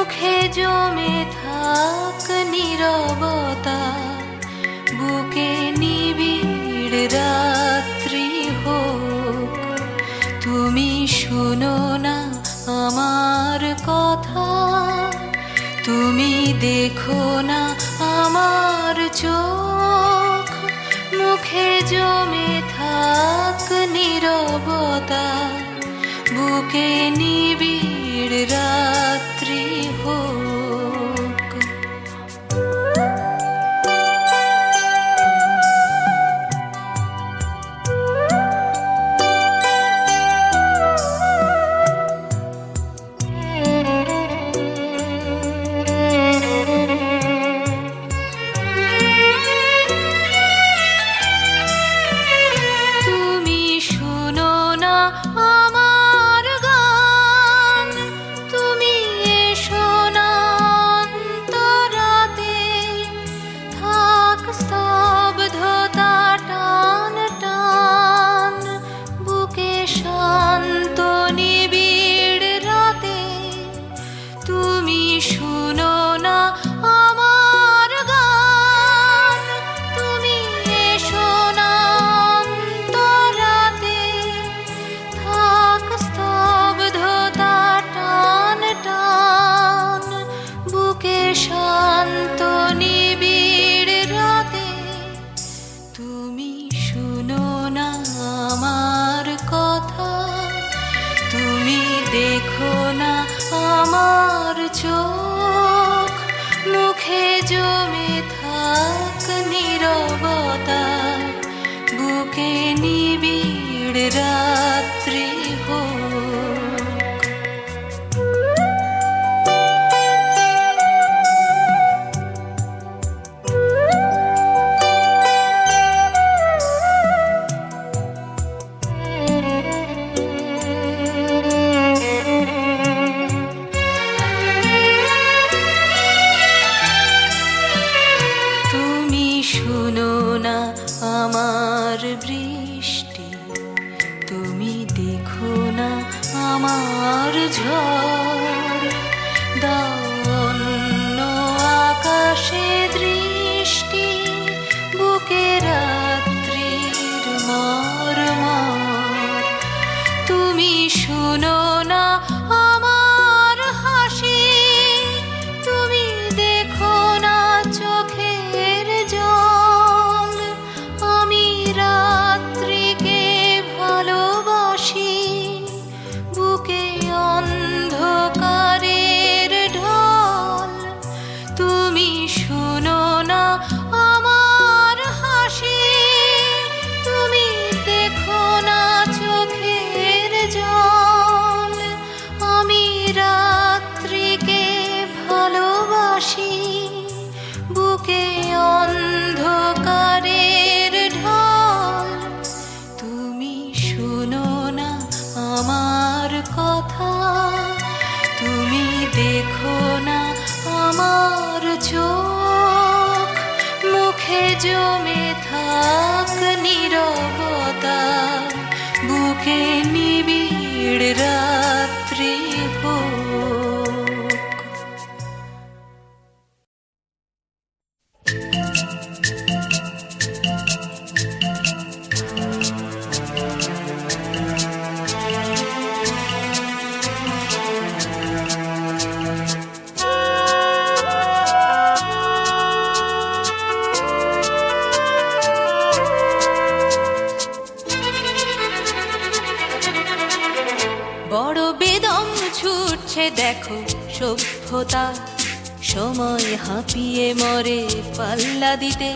মুখে জমে থাক নীরবতা, বুকে নিবিড় রাত্রি হোক। তুমি শুনো না আমার কথা, তুমি দেখো না আমার চোখ। মুখে জমে থাক নীরবতা, বুকে নিবিড় রাত্রি হোক। তুমি শুনো না আমার গান, তুমি এসো না অন্তরাতে। থাক স্তব্ধতা টান টান, বুকে শান্ত নিবিড় রাতে। তুমি শুনো না আমার গান, তুমি এসো না অন্তরাতে। থাক স্তব্ধতা টান টান, বুকে শান্ত নিবিড় রাতে। তুমি শুনো না আমার কথা, তুমি দেখো না আমার চোখ। মুখে জমে থাক নীরবতা, বুকে নিবিড় রাত্রি হোক। তুমি শুনো না আমার বৃষ্টি, তুমি দেখো না আমার ঝড়। দাও অন্য আকাশে দৃষ্টি, বুকে রাত্রির মর্মর। তুমি শুনো না আমার হাসি, তুমি দেখো না চোখের জল। আমি রাত্রিকে ভালোবাসি, বুকে অন্ধকারের ঢল। তুমি শুনো না আমার হাসি, তুমি দেখো না চোখের জল। আমি রাত্রিকে ভালোবাসি, বুকে অন্ধকারের ঢল। তুমি শুনো না আমার কথা, তুমি দেখো না আমার চোখ। মুখে জমে থাক নীরবতা, বুকে নিবিড় রাত্রি হোক। বড় বেদম ছুটছে দেখো সভ্যতা, সময় হাঁপিয়ে মরে পাল্লা দিতে।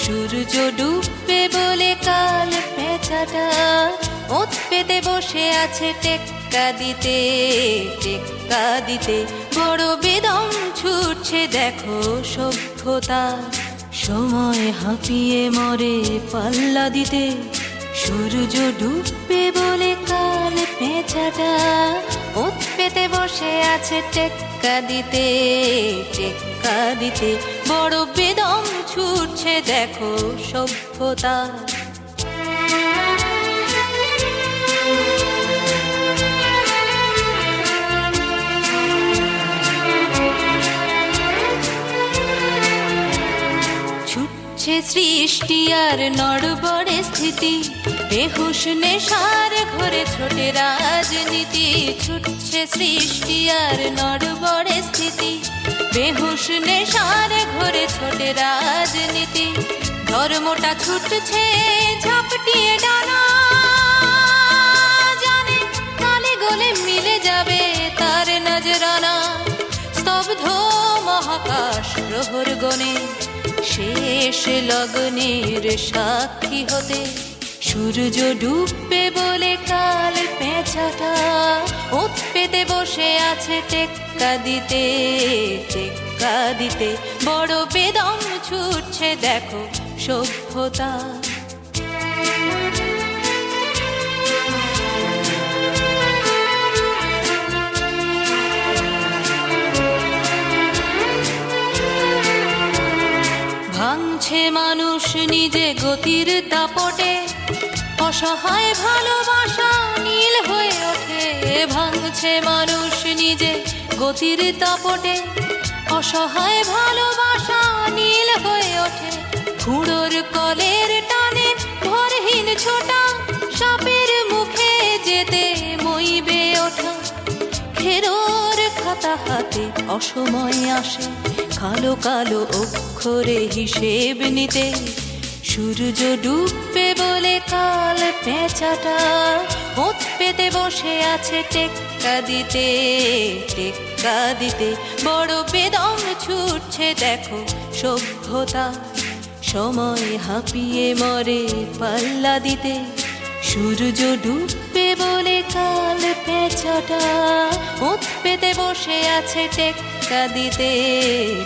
সূর্য ডুববে বলে কাল পেঁচাটা ওত পেতে বসে আছে টেক্কা দিতে, টেক্কা দিতে। বড় বেদম ছুটছে দেখো সভ্যতা, সময় হাঁপিয়ে মরে পাল্লা দিতে। সূর্য ডুববে বলে কাল পেঁচাটা ওত পেতে বসে আছে টেক্কা দিতে, টেক্কা দিতে। বড় বেদম ছুটছে দেখো সভ্যতা। সৃষ্টি আর নড়বড়ে স্থিতি, বেহুশ নেশার ঘরে ছোটে রাজনীতি। ছুটছে সৃষ্টি আর নড়বড়ে স্থিতি, বেহুশ নেশার ঘরে ছোটে রাজনীতি। ধর্মটা ছুটছে ঝাপটিয়ে ডানা, জানে কালে গলে মিলে যাবে তার নজরানা। স্তব্ধ মহাকাশ প্রহর গণে শেষ লগ্নের সাক্ষী হতে, সূর্য ডুববে বলে কাল পেঁচাটা ওত পেতে বসে আছে টেক্কা দিতে, টেক্কা দিতে। বড় বেদম ছুটছে দেখো সভ্যতা। ভাঙছে মানুষ নিজে গতির দাপটে, অসহায় ভালোবাসা নীল হয়ে ওঠে। ভাঙছে মানুষ নিজে গতির দাপটে, অসহায় ভালোবাসা নীল হয়ে ওঠে। খুঁড়োর কলের টানে ভরহীন ছোটা, সাপের মুখে যেতে মইবে ওঠা। খেরোর খাতা হাতে অসময় আসে, কালো কালো অক্ষরে হিসেব নিতে। সূর্য ডুববে বলে কাল পেঁচাটা ওত পেতে বসে আছে টেক্কা দিতে, টেক্কা দিতে। বড় বেদম ছুটছে দেখো সভ্যতা, সময় হাঁপিয়ে মরে পাল্লা দিতে। সূর্য ডুববে বলে কাল পেঁচাটা ওত পেতে বসে আছে টেক্কা দিতে,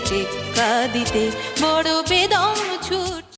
টেক্কা দিতে। বড় বেদম ছুট